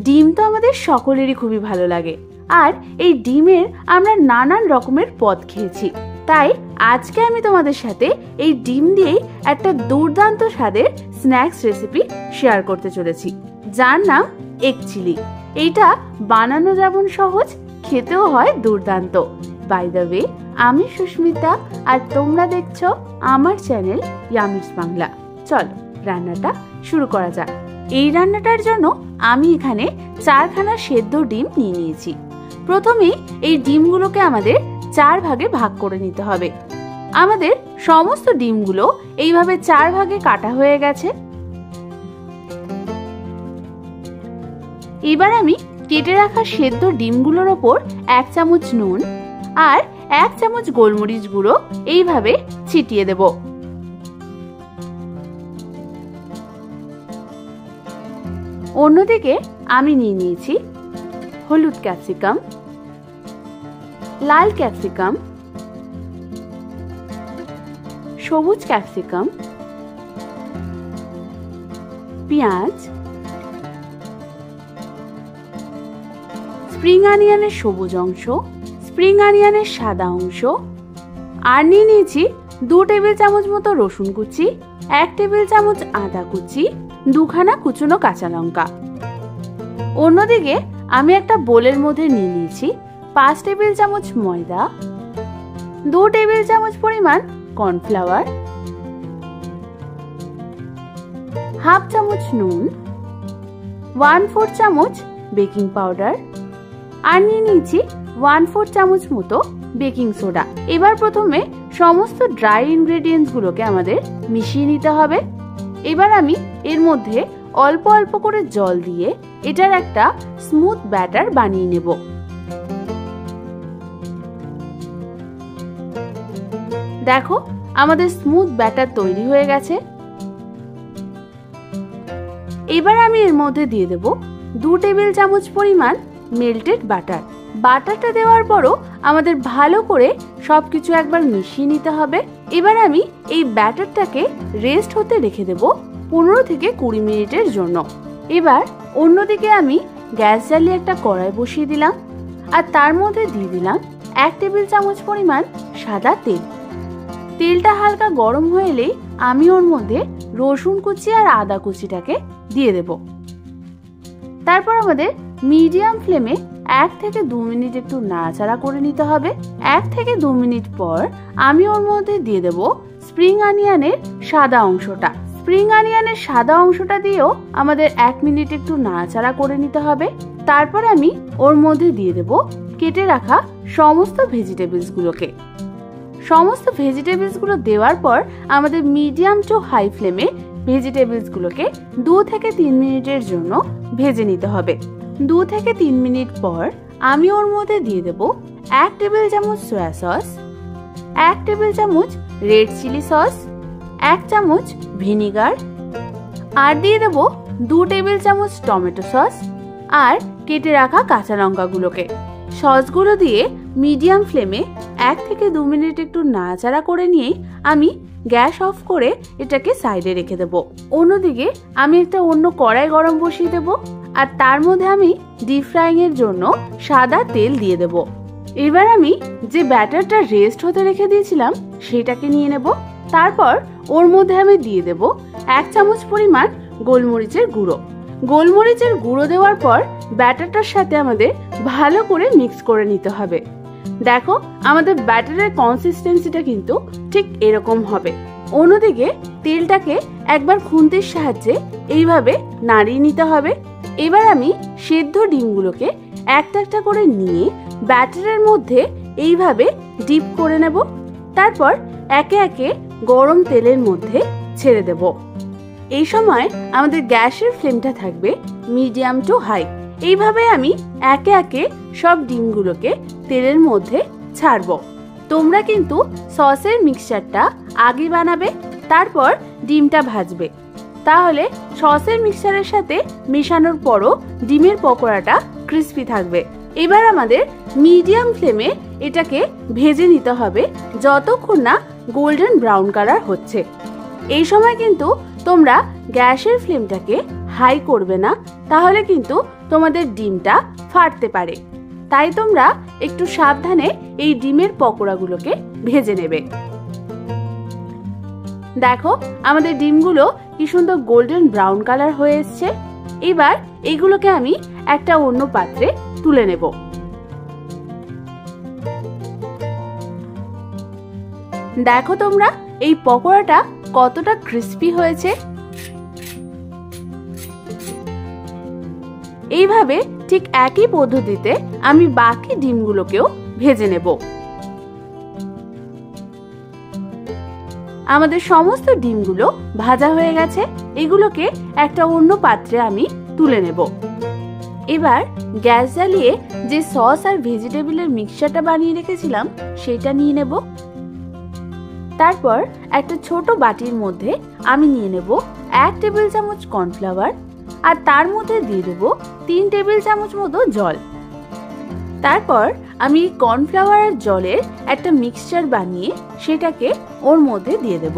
ডিম তো আমাদের সকলেরই খুবই ভালো লাগে, আর এই ডিমের আমরা নানান রকমের পদ খেয়েছি। তাই আজকে আমি তোমাদের সাথে এই ডিম দিয়েই একটা দুর্দান্ত স্বাদের স্ন্যাক্স রেসিপি শেয়ার করতে চলেছি, যার নাম এগ চিলি। এইটা বানানো যেমন সহজ, খেতেও হয় দুর্দান্ত। বাই দ্য ওয়ে, আমি সুস্মিতা আর তোমরা দেখছো আমার চ্যানেল ইয়ামিস বাংলা। চলো রান্নাটা শুরু করা যাক। এই রান্নাটার জন্য আমি এখানে 4খানা সেদ্ধ ডিম নিয়ে নিয়েছি। প্রথমে এই ডিমগুলোকে আমাদের 4 ভাগে ভাগ করে নিতে হবে। আমাদের সমস্ত ডিমগুলো এইভাবে 4 ভাগে কাটা হয়ে গেছে। এবার আমি কেটে রাখা সেদ্ধ ডিমগুলোর ওপর 1 চামচ নুন আর 1 চামচ গোলমরিচ গুঁড়ো এইভাবে ছিটিয়ে দেব। অন্যদিকে আমি নিয়ে নিয়েছি হলুদ ক্যাপসিকাম, লাল ক্যাপসিকাম, সবুজ ক্যাপসিকাম, পেঁয়াজ, স্প্রিং অনিয়নের সবুজ অংশ, স্প্রিং অনিয়নের সাদা অংশ, আর নিয়ে নিয়েছি 2 টেবিল চামচ মতো রসুন কুচি, 1 টেবিল চামচ আদা কুচি, 2খানা কুচনো কাঁচা লঙ্কা। অন্যদিকে আমি একটা বোলের মধ্যে নিয়ে নিয়েছি 5 টেবিল চামচ ময়দা, 2 টেবিল চামচ পরিমাণ কর্নফ্লাওয়ার, 1/2 চামচ নুন, 1/4 চামচ বেকিং পাউডার, আর নিয়ে নিয়েছি 1/4 চামচ মতো বেকিং সোডা। এবার প্রথমে সমস্ত ড্রাই ইনগ্রেডিয়েন্টস গুলোকে আমাদের মিশিয়ে নিতে হবে। এবার আমি এর মধ্যে অল্প অল্প করে জল দিয়ে এটার একটা স্মুথ ব্যাটার বানিয়ে নেব। দেখো আমাদের স্মুথ ব্যাটার তৈরি হয়ে গেছে। এবার আমি এর মধ্যে দিয়ে দেব 2 টেবিল চামচ পরিমাণ মেল্টেড বাটার। বাটারটা দেওয়ার পরও আমাদের ভালো করে সবকিছু একবার মিশিয়ে নিতে হবে। এবার আমি এই ব্যাটারটাকে রেস্ট হতে রেখে দেব 15 থেকে 20 মিনিটের জন্য। এবার অন্যদিকে আমি গ্যাস জ্বালিয়ে একটা কড়াই বসিয়ে দিলাম, আর তার মধ্যে দিয়ে দিলাম 1 টেবিল চামচ পরিমাণ সাদা তেল। তেলটা হালকা গরম হয়ে এলেই আমি ওর মধ্যে রসুন কুচি আর আদা কুচিটাকে দিয়ে দেব। তারপর আমাদের মিডিয়াম ফ্লেমে 1 থেকে 2 মিনিট একটু নাড়াচাড়া করে নিতে হবে। 1 থেকে 2 মিনিট পর আমি ওর মধ্যে দিয়ে দেব স্প্রিং অনিয়নের সাদা অংশটা। স্প্রিং অনিয়নের সাদা অংশটা দিয়েও আমাদের 1 মিনিট একটু নাড়াচাড়া করে নিতে হবে। তারপর আমি ওর মধ্যে দিয়ে দেব কেটে রাখা সমস্ত ভেজিটেবলস গুলোকে। সমস্ত ভেজিটেবলস গুলো দেওয়ার পর আমাদের মিডিয়াম টু হাই ফ্লেমে ভেজিটেবলস গুলোকে 2 থেকে 3 মিনিটের জন্য ভেজে নিতে হবে। 2 থেকে 3 মিনিট পর আমি ওর মধ্যে দিয়ে দেব 1 টেবিল চামচ সয়া সস, 1 টেবিল চামচ রেড চিলি সস, 1 চামচ ভিনিগার, আর দিয়ে দেব 2 টেবিল চামচ টমেটো সস আর কেটে রাখা কাঁচা লঙ্কাগুলোকে। সসগুলো দিয়ে মিডিয়াম ফ্লেমে 1 থেকে 2 মিনিট একটু নাড়াচাড়া করে নিয়ে আমি গ্যাস অফ করে এটাকে সাইডে রেখে দেব। অন্যদিকে আমি একটা অন্য কড়াই গরম বসিয়ে দেব, আর তার মধ্যে আমি ডিপ ফ্রাইং এর জন্য সাদা তেল দিয়ে দেব। এবার আমি যে ব্যাটারটা রেস্ট হতে রেখে দিয়েছিলাম সেটাকে নিয়ে নেব। তারপর ওর মধ্যে আমি দিয়ে দেব 1 চামচ পরিমাণ গোলমরিচের গুঁড়ো। গোলমরিচের গুঁড়ো দেওয়ার পর ব্যাটারটার সাথে আমাদের ভালো করে মিক্স করে নিতে হবে। দেখো আমাদের ব্যাটারের কনসিস্টেন্সিটা কিন্তু ঠিক এরকম হবে। অন্যদিকে তেলটাকে একবার খুন্তির সাহায্যে এইভাবে নাড়িয়ে নিতে হবে। এবার আমি সেদ্ধ ডিমগুলোকে একটা একটা করে নিয়ে ব্যাটারের মধ্যে এইভাবে ডিপ করে নেব। তারপর একে একে গরম তেলের মধ্যে ছেড়ে দেব। এই সময় আমাদের গ্যাসের ফ্লেমটা থাকবে মিডিয়াম টু হাই। এইভাবে আমি একে একে সব ডিমগুলোকে তেলের মধ্যে ছাড়বো। তোমরা কিন্তু সসের মিক্সচারটা আগে বানাবে, তারপর ডিমটা ভাজবে, তাহলে সসের মিক্সচারের সাথে মেশানোর পরও ডিমের পকোড়াটা ক্রিস্পি থাকবে। এবার আমাদের মিডিয়াম ফ্লেমে এটাকে ভেজে নিতে হবে যতক্ষণ না গোল্ডেন ব্রাউন কালার হচ্ছে। এই সময় কিন্তু তোমরা গ্যাসের ফ্লেমটাকে হাই করবে না, তাহলে কিন্তু তোমাদের ডিমটা ফাটতে পারে। তাই তোমরা একটু সাবধানে এই ডিমের পকোড়াগুলোকে ভেজে নেবে। দেখো আমাদের ডিমগুলো কি সুন্দর গোল্ডেন ব্রাউন কালার হয়ে এসছে। এবার এইগুলোকে আমি একটা অন্য পাত্রে তুলে নেব। দেখো তোমরা এই পকোড়াটা কতটা ক্রিস্পি হয়েছে। এইভাবে ঠিক একই পদ্ধতিতে আমি বাকি ডিমগুলোকেও ভেজে নেব। আমাদের সমস্ত ডিমগুলো ভাজা হয়ে গেছে। এগুলোকে একটা অন্য পাত্রে আমি তুলে নেব। এবার গ্যাস জ্বালিয়ে যে সস আর ভেজিটেবলের মিক্সচারটা বানিয়ে রেখেছিলাম সেটা নিয়ে নেব। তারপর একটা ছোট বাটির মধ্যে আমি নিয়ে নেব 1 টেবিল চামচ কর্নফ্লাওয়ার, আর তার মধ্যে দিয়ে দেব 3 টেবিল চামচ মতো জল। তারপর আমি কর্নফ্লাওয়ার আর জলের একটা মিক্সচার বানিয়ে সেটাকে ওর মধ্যে দিয়ে দেব।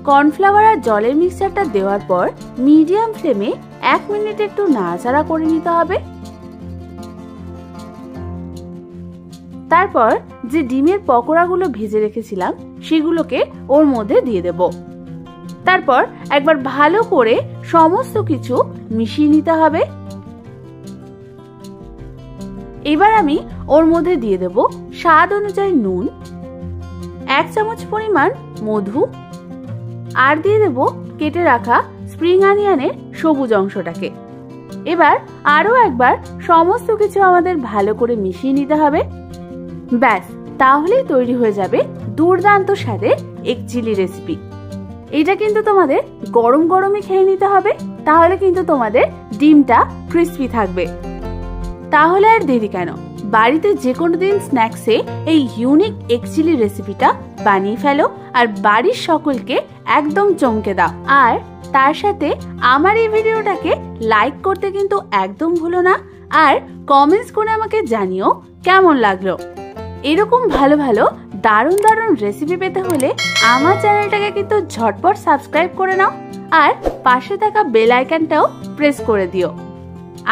কর্নফ্লাওয়ার আর জলের মিক্সচারটা দেওয়ার পর মিডিয়াম ফ্লেমে 1 মিনিট একটু নাড়াচাড়া করে নিতে হবে। তারপর যে ডিমের পকোড়াগুলো ভেজে রেখেছিলাম সেগুলোকে ওর মধ্যে দিয়ে দেব। তারপর একবার ভালো করে সমস্ত কিছু মিশিয়ে নিতে হবে। এবার আমি ওর মধ্যে দিয়ে দেব স্বাদ অনুযায়ী নুন, 1 চামচ পরিমাণ মধু, আর দিয়ে দেব কেটে রাখা স্প্রিং অনিয়নের সবুজ অংশটাকে। এবার আরো একবার সমস্ত কিছু আমাদের ভালো করে মিশিয়ে নিতে হবে। ব্যাস, তাহলেই তৈরি হয়ে যাবে দুর্দান্ত স্বাদের এগ চিলি রেসিপি। এটা কিন্তু তোমাদের গরম গরমই খেয়ে নিতে হবে, তাহলে কিন্তু তোমাদের ডিমটা ক্রিস্পি থাকবে। তাহলে আর দেরি কেন, বাড়িতে যে কোনো দিন স্ন্যাক্সে এই ইউনিক এগ চিলি রেসিপিটা বানিয়ে ফেলো আর বাড়ির সকলকে একদম চমকে দাও। আর তার সাথে আমার এই ভিডিওটাকে লাইক করতে কিন্তু একদম ভুলো না, আর কমেন্টস করে আমাকে জানিও কেমন লাগলো। এরকম ভালো ভালো দারুণ দারুণ রেসিপি পেতে হলে আমার চ্যানেলটাকে কিন্তু ঝটপট সাবস্ক্রাইব করে নাও, আর পাশে থাকা বেল আইকনটাও প্রেস করে দিও।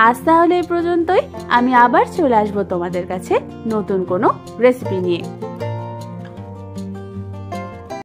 আজ তাহলে এই পর্যন্তই। আমি আবার চলে আসবো তোমাদের কাছে নতুন কোনো রেসিপি নিয়ে।